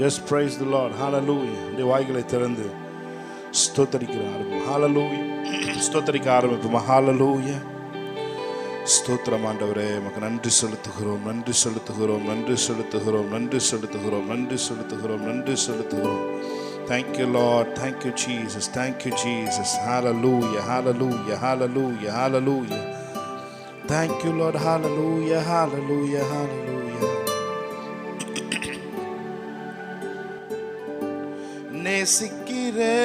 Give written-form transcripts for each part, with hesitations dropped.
Just praise the Lord. Hallelujah. இந்த வாய்களை திறந்து ஸ்தோத்தரிக்கிற ஆரம்பம். Hallelujah. ஸ்தோத்தரிக்க ஆரம்பிப்போம். Hallelujah. ஸ்தோத்திரம் ஆண்டவரே, உமக்கு நன்றி செலுத்துகிறோம், நன்றி செலுத்துகிறோம், நன்றி செலுத்துகிறோம், நன்றி செலுத்துகிறோம், நன்றி செலுத்துகிறோம், நன்றி செலுத்துகிறோம். Thank you Lord, thank you Jesus, thank you Jesus. Hallelujah, hallelujah, hallelujah, hallelujah. Thank you Lord, hallelujah, hallelujah, hallelujah. நேசிக்கிறே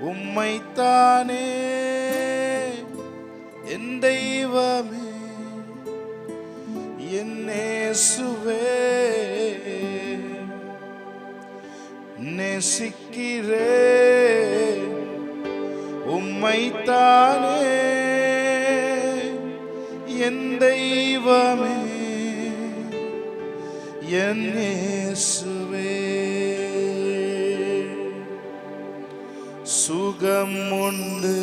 உம்மைத்தானே என் தெய்வமே, என் இயேசுவே. நேசிக்கிறே உம்மைத்தானே என் தெய்வமே, என் இயேசுவே. சுகம் உண்டு,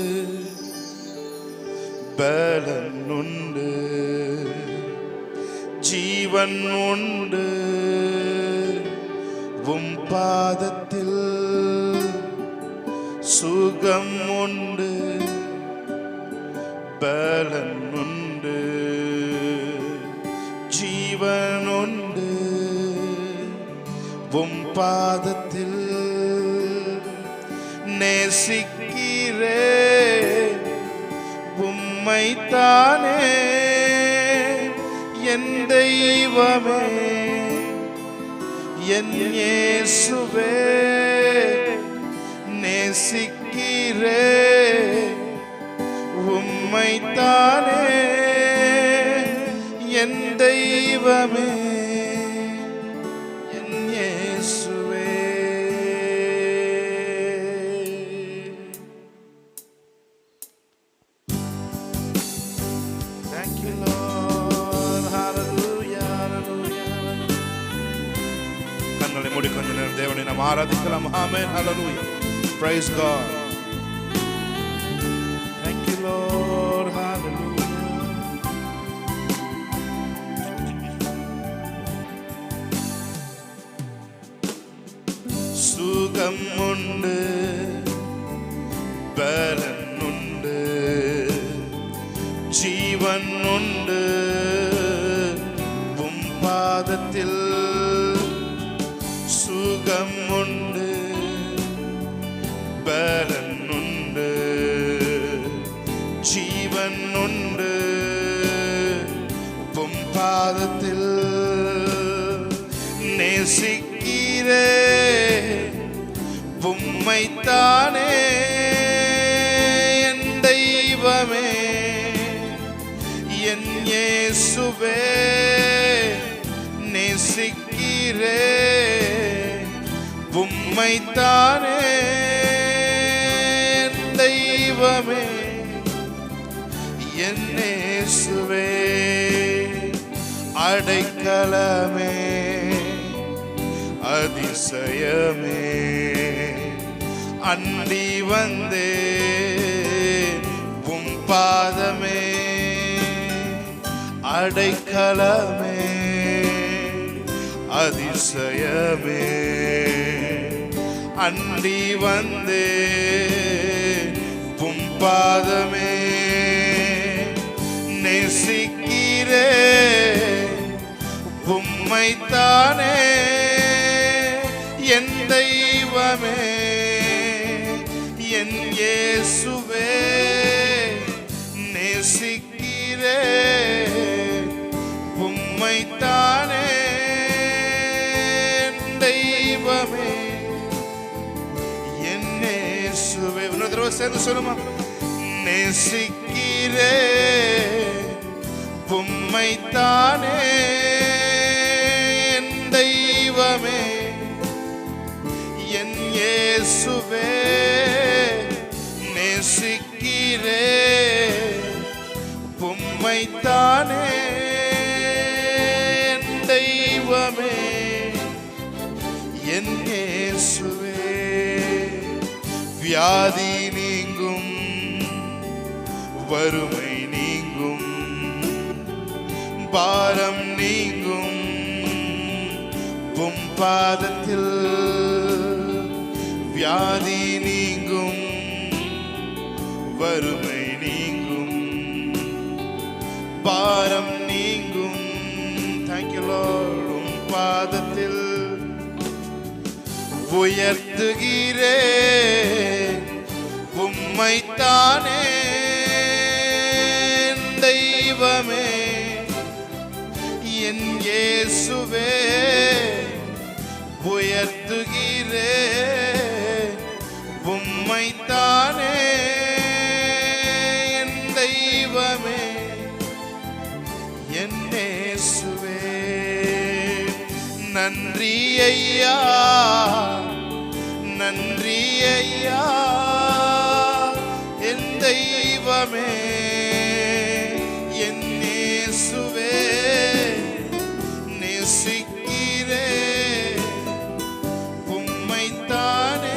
பலன் உண்டு, ஜீவன் உண்டு உம் பாதத்தில். சுகம் உண்டு, பலன் உண்டு, ஜீவன் உண்டு உம் பாதத்தில். நேசிக்கிறே உம்மைத்தானே என் தெய்வமே, என் இயேசுவே. நேசிக்கிறே உம்மைத்தானே என் தெய்வமே, என் இயேசுவே. Thank you Lord, hallelujah, hallelujah. கண்களை மூடி கொஞ்ச நேரம் தேவனை நாம் ஆராதிக்கலாம். ஆமென், hallelujah, praise God. Thank you Lord, hallelujah. சுகம் உண்டு, பலன் உண்டு, ஜீவன் உண்டு உம் பாதத்தில். சுகம் உண்டு, பலன் உண்டு, ஜீவன் உண்டு உம் பாதத்தில். நேசிக்கிறே உம்மைத்தானே என் தெய்வமே, என் இயேசுவே. நேசிக்கிறே உம்மைத்தானே என் தெய்வமே, என் இயேசுவே. அடைக்கலமே, அதிசயமே, அண்டி வந்தே உம் பாதமே. அடைக்கலமே, அதிசயமே, அண்டி வந்தே உம் பாதமே. நேசிக்கிறே உம்மைத்தானே என் தெய்வமே, என் இயேசுவே. நேசிக்கிறே உம்மைத்தானே என் தெய்வமே, என் இயேசுவே. இன்னொரு தடவை சேர்ந்து சொல்லுமா? நேசிக்கிறே உம்மைத்தானே என் தெய்வமே, என் இயேசுவே. நேசிக்கிறே உம்மைத்தானே என் தெய்வமே, என் இயேசுவே. வியாதி நீங்கும், வறுமை நீங்கும், பாரம் நீங்கும் உம் பாதத்தில் வியாதி நீங்கும், வறுமை நீங்கும், பாரம் நீங்கும். Thank you Lord. உம் பாதத்தில் உயர்த்துகிறேன் உம்மைத்தானே தெய்வமே, என் இயேசுவே. உயர்த்துகிறேன் உம்மைத்தானே என் தெய்வமே, என் இயேசுவே. நன்றி ஐயா, நன்றி ஐயா, என் தெய்வமே, என் இயேசுவே. நேசிக்கிறேன் உம்மைத்தானே.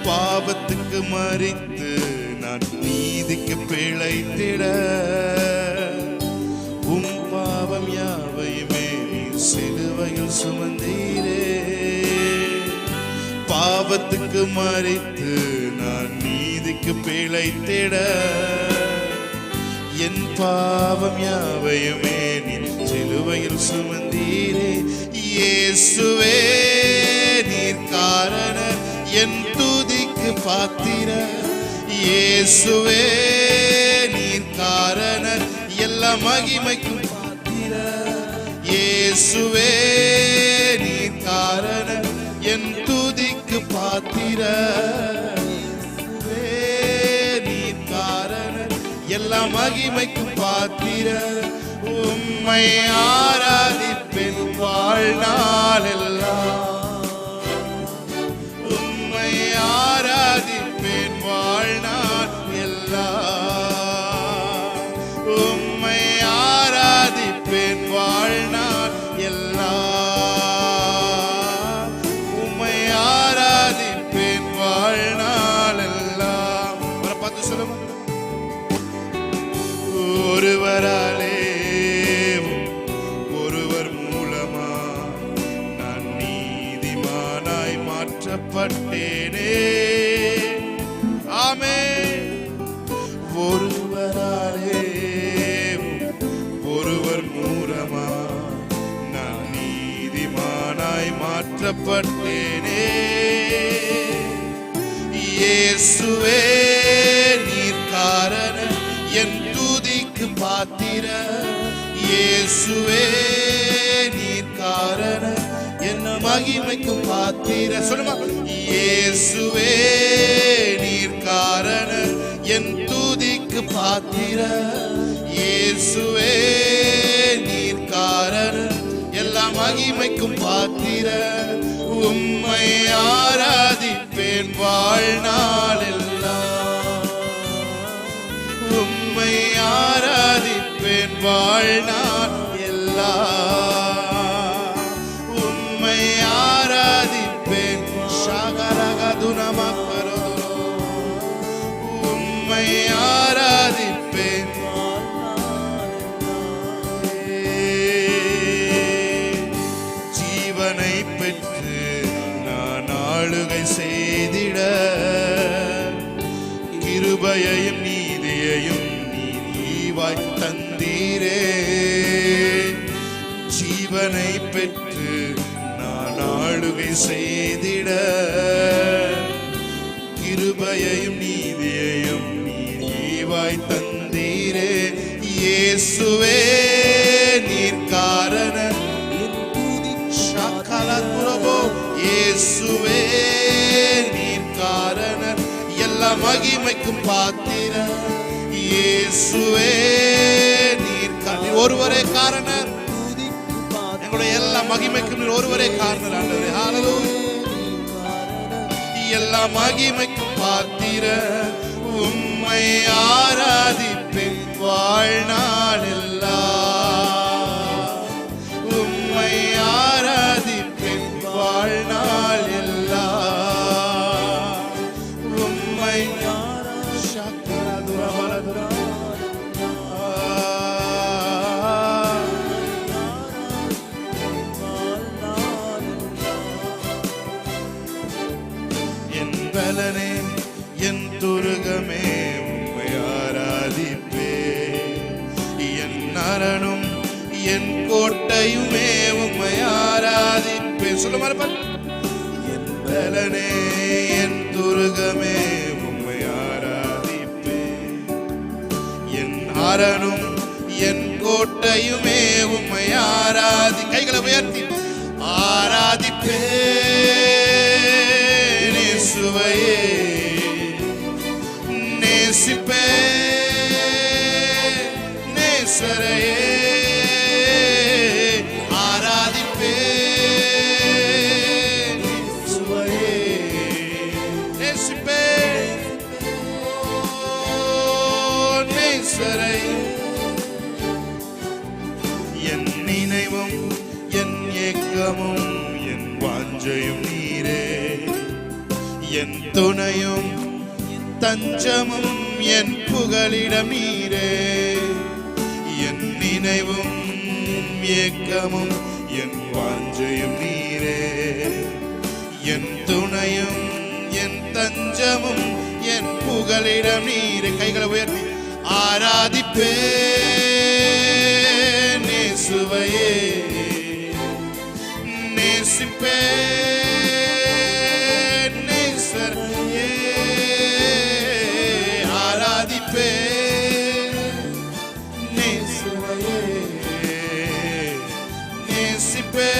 பாவத்துக்கு மரித்து நான் நீதிக்கு பிழைத்திட, உம் பாவம் யாவையுமே நீ சிலுவையில் சுமந்தீரே. பாவத்துக்கு மரித்து நான் நீதிக்கு பிழைத்திட, என் பாவம் யாவையுமே நீ சிலுவையில் சுமந்தீரே. இயேசுவே நீர் காரணர் என் துதிக்கு பாத்திர. இயேசுவே நீர் காரணர் எல்லா மகிமைக்கும் பாத்திர. இயேசுவே நீர் காரணர் என் துதிக்கு பாத்திர. இயேசுவே நீர் காரணர் எல்லா மகிமைக்கும் பாத்திர. உம்மை ஆராதிப்பேன் வாழ்நாள் எல்லாம், ஆராதிப்பேன் வாழ்நாள் எல்லாம். உம்மை ஆராதிப்பேன் வாழ்நாள் எல்லாம். உம்மை ஆராதிப்பேன் வாழ்நாள் எல்லாம். பார்த்து சொல்லுங்க. ஒருவராலே ஒருவர் மூலமா நான் நீதிமானாய் மாற்றப்பட்டேனே. ஆமென். ஒருவராலே ஒருவர் மூலமா நான் நீதிமானாய் மாற்றப்பட்டேனே. இயேசுவே நீர் காரணர் என் துதிக்கு பாத்திர. இயேசுவே நீர் காரணர் என் மகிமைக்கும் பாத்திர. சொல்லுமா. இயேசுவே நீர் காரணர் என் துதிக்கு பாத்திர. இயேசுவே நீர் காரணர் எல்லா மகிமைக்கும் பாத்திர. உம்மை ஆராதிப்பேன் வாழ்நாள் எல்லாம். உம்மை ஆராதிப்பேன் வாழ்நாள் எல்லாம். உம்மை ஆராதிப்பேன். உம்மை ஆராதிப்பேன். ஜீவனை பெற்று நான் ஆளுகை செய்திட, கிருபையையும் நீதியையும் நீர் ஈவாய் தந்தீரே. ஜீவனை பெற்று நான் ஆளுகை செய்திட, கிருபையையும் நீதியையும் நீர் ஈவாய் தந்தீரே. இயேசுவே நீர் காரணர். இயேசுவே நீர் காரணர் எல்லா மகிமைக்கும் பாத்திர. இயேசுவே நீர் ஒருவரே காரணர். எங்களுடைய எல்லா மகிமைக்கும் ஒருவரே காரணர். ஆண்டவரே ஹல்லேலூயா. எல்லா மகிமைக்கும் பாத்திர உம்மை ஆராதிப்பேன் வாழ்நாளெல்லாம். உம்மை ஆராதிப்பேன் வாழ்நாளெல்லாம். உம்மை என் பலனே என் துருகமே உம்மை ஆராதிப்பே. என் அரணும் என் கோட்டையுமே உம்மை ஆராதிப்பே. சொல்ல மாதிரி என் பலனே என் துருகமே உம்மை ஆராதிப்பே. என் அரணும் என் கோட்டையுமே உம்மை ஆராதி. கைகளை உயர்த்தி ஆராதிப்பே சுவையே நேசிப்பே நேசரையே ஆராதிப்பே சுவையே நேசிப்பே நேசரையே. என் நினைவும் என் ஏக்கமும் என் வாஞ்சையும் நீரே. என் துணையும் தஞ்சமும் என் புகலிடம் நீரே. என் நினைவும் ஏக்கமும் என் வாஞ்சையும் நீரே. என் துணையும் என் தஞ்சமும் என் புகலிடம் நீரே. கைகளை உயர்த்தி ஆராதிப்பே நேசுவையே நேசிப்பே ஆராதிப்பே நேசுவையே நேசிப்பே.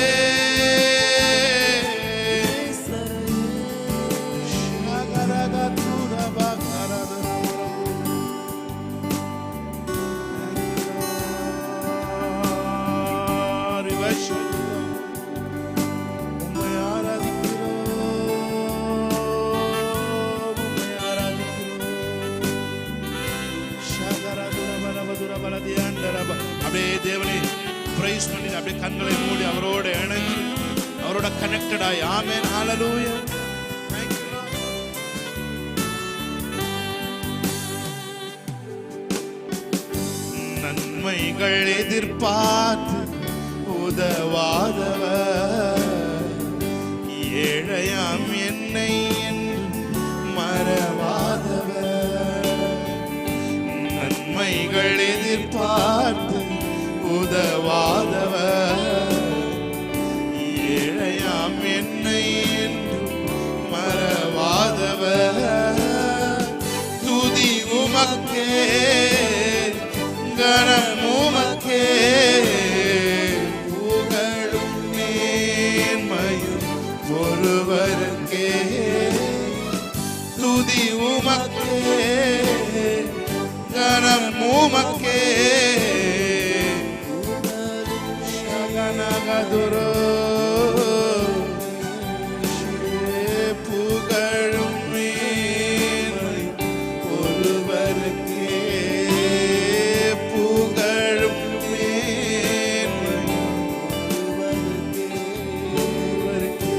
அப்படியே தேவனை பிரைஸ் பண்ணி அப்படியே கண்களை மூடி அவரோட இணைஞ்சு அவரோட கனெக்டட் ஆகி ஆமென் ஹல்லேலூயா. நன்மைகள் எதிர்பார்த்து உதவாதவர் ஏழையாம் என்னை மறவாதவர். நன்மைகள் எதிர்பார்த்து உதவாதவர் ஏழையாம் என்னை மறவாதவர். துதி உமக்கே கனம் உமக்கே புகழும் மேன்மையும் ஒருவருக்கே. துதி உமக்கே கனம் உமக்கே ஷகனகதுரோ புகழும் மேன்மை ஒருவருக்கே. புகழும் மேன்மை ஒருவருக்கே.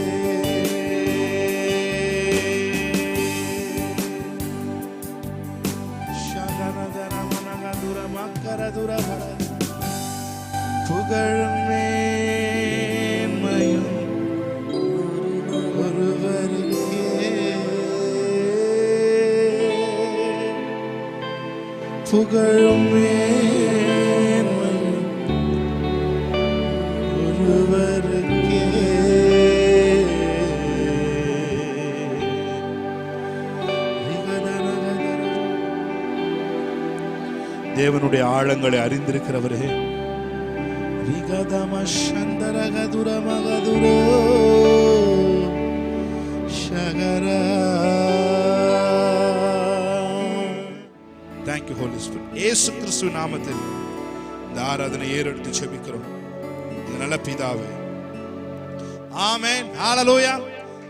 புகழும் மேன்மையும் ஒருவருக்கே. புகழும் மேன்மையும் ஒருவருக்கே. தேவனுடைய ஆழங்களை அறிந்திருக்கிறவரே Thank you, Holy Spirit. இயேசு கிறிஸ்து நாமத்தில் இந்த ஆராதனை ஏறெடுத்து ஜெபிக்கிறோம் நல்ல பிதாவே. ஆமென். ஹல்லேலூயா.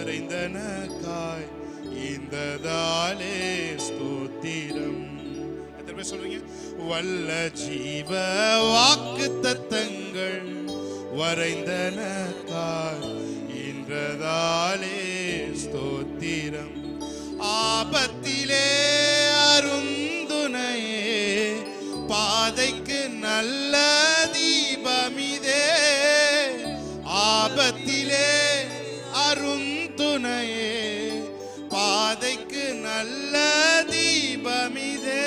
வரைந்தனக்காய் இந்ததாலே ஸ்தோத்திரம். எத்தனை பேர் சொல்றீங்க? வல்ல ஜீவ வாக்கு தத்தங்கள் வரைந்தனக்காய் இன்றதாலே ஸ்தோத்திரம். ஆபத்திலே அருந்துணையே, பாதைக்கு நல்ல தீபமிதே. ஆபத்திலே அருந்துணையே, பாதைக்கு நல்ல தீபமிதே.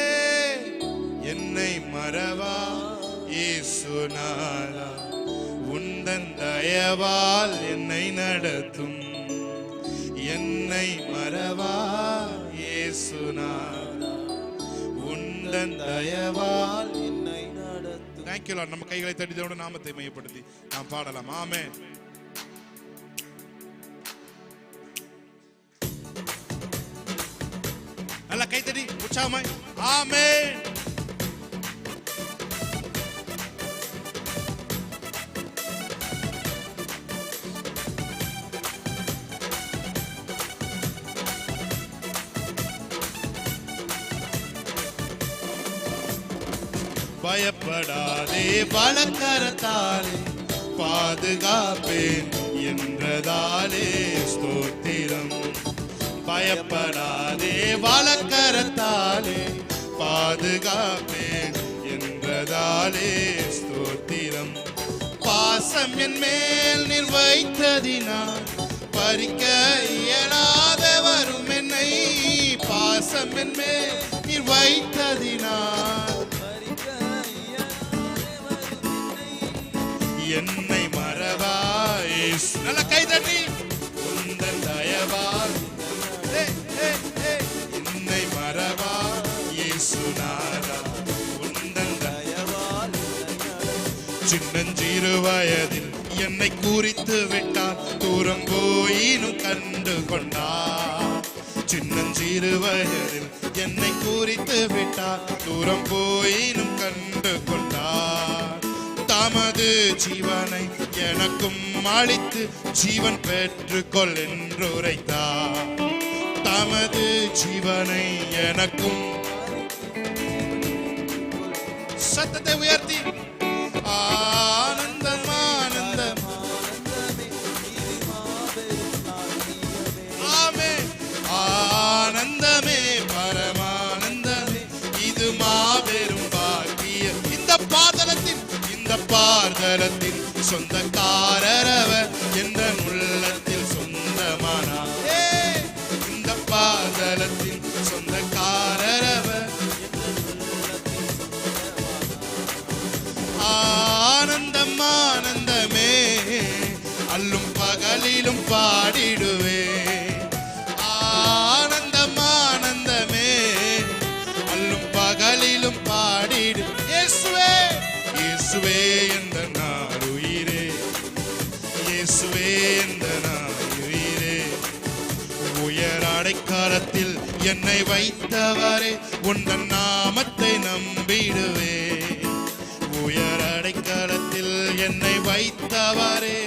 என்னை மறவா இயேசுநாதா, உந்தன் தயவால் என்னை நடத்தும். என்னை மறவா இயேசுநாதா, உந்தன் தயவால் என்னை நடத்தும். Thank you Lord. நம்ம கைகளை தட்டி தேவனுடைய நாமத்தை மையப்படுத்தி நாம் பாடலாம். ஆமென். நல்ல கைத்தடி உற்சாகமாய் ஆமென். பயப்படாதே, பலக்கரத்தாலே பாதுகாப்பேன் என்றதாலே ஸ்தோத்திரம். பயப்படாதே, பலக்கரத்தாலே பாதுகாப்பேன் என்றதாலே ஸ்தோத்திரம். பாசம் என் மேல் நீர் வைத்ததினால் பறிக்க இயலாத வரும் என்னை. பாசம் என் மேல் நீர் வைத்ததினால் என்னை மறவாய். நல்ல கைதட்டி உந்தன் தயவால் என்னை மறவா இயேசுநாதா, உந்தன் தயவால். சின்னஞ்சிறு வயதில் என்னை குறித்து விட்டார், தூரம் போயினும் கண்டு கொண்டார். சின்னஞ்சிறு வயதில் என்னை குறித்து விட்டார், தூரம் போயினும் கண்டு கொண்டார். தமது ஜீவனை எனக்கும் அளித்து ஜீவன் பெற்றுக்கொள் என்று உரைத்தார். தமது ஜீவனை எனக்கும். சத்தத்தை உயர்த்தி ஆனந்தம் ஆனந்தம். ஆமென். ஆனந்தமே பரமானந்தமே, இது மாபெரும் பாக்கியம். இந்த பாதலத்தின் பார்தலத்தின் சொந்தக்காரரவர் என்ற உள்ளத்தில் சொந்தமானார். இந்த பார்தலத்தின் சொந்தக்காரரவர். ஆனந்தம் ஆனந்தமே, அல்லும் பகலிலும் பாடிடுவே. ஆனந்தம் ஆனந்தமே, அல்லும் பகலிலும் பாடிடு. இயேசுவே இயேசுவே என்ற நான் உயிரே, இயேசுவே என்ற நான் உயிரே. உயர் அடைக்கலத்தில் என்னை வைத்தவரே, உந்தன் நாமத்தை நம்பிடுவே. உயர் அடைக்கலத்தில் என்னை வைத்தவரே,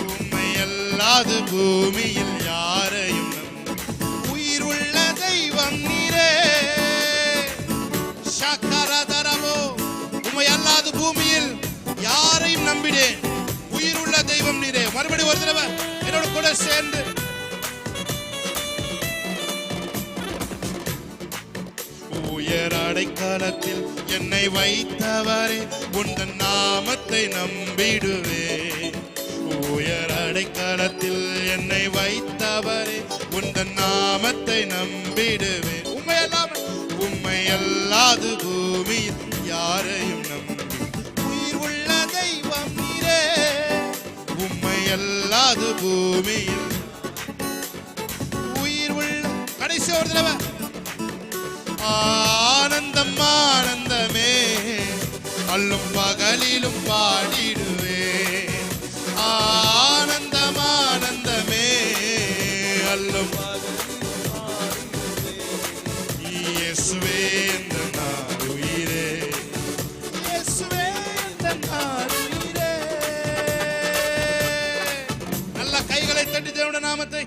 உம்மை அல்லாது பூமியில் யாரையும் உயிர் உள்ள தெய்வம் நீரே. உம்மை அல்லாது பூமியில் யாரையும் நம்பினேன், உயிர் உள்ள தெய்வம் நீரே. மறுபடி ஒரு தடவை என்னோட கூட சேர்ந்து உயர் அடைக்கலத்தில் என்னை வைத்தவரே, உந்தன் நாமத்தை நம்பிடுவே. உயர் அடைக்கலத்தில் என்னை வைத்தவரே, உந்தன் நாமத்தை நம்பிடுவே. உம்மை அல்லாது பூமியில் யாரையும் நம்பி உயிர் உள்ள தெய்வம் நீரே. உம்மை அல்லாது பூமியில் உயிர் உள்ள. கடைசி ஒரு தடவை ஆனந்தம் ஆனந்தமே, அல்லும் பகலிலும் பாடிடுவே. ஆனந்தம் ஆனந்தமே, அல்லும் இயேசுவே என்ற நான் உயிரே. இயேசுவே என்ற நான் உயிரே. கைகளை தட்டி தேவனுடைய நாமத்தை